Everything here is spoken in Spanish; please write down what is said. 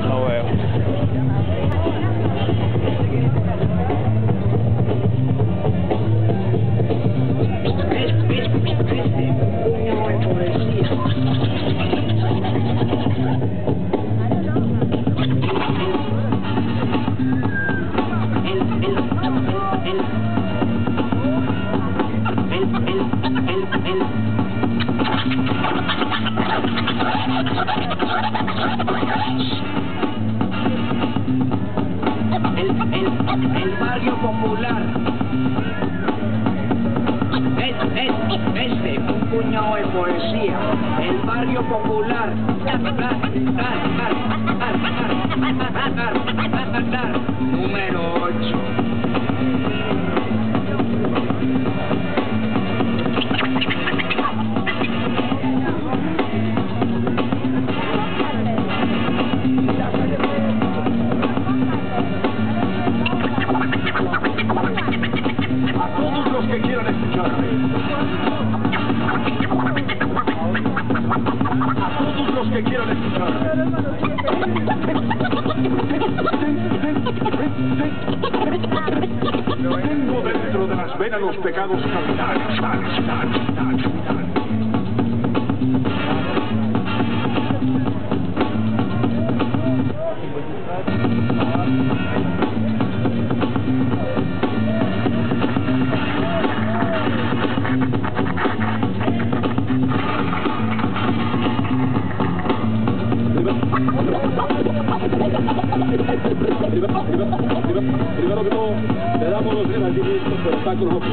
No veo. El barrio popular. Un puñado de poesía. El barrio popular. Número 8. Que quieran escucharme. A todos los que quieran escucharme. Tengo dentro de las venas los pecados capitales. Primero que todo, le damos los agradecimientos por estar con nosotros.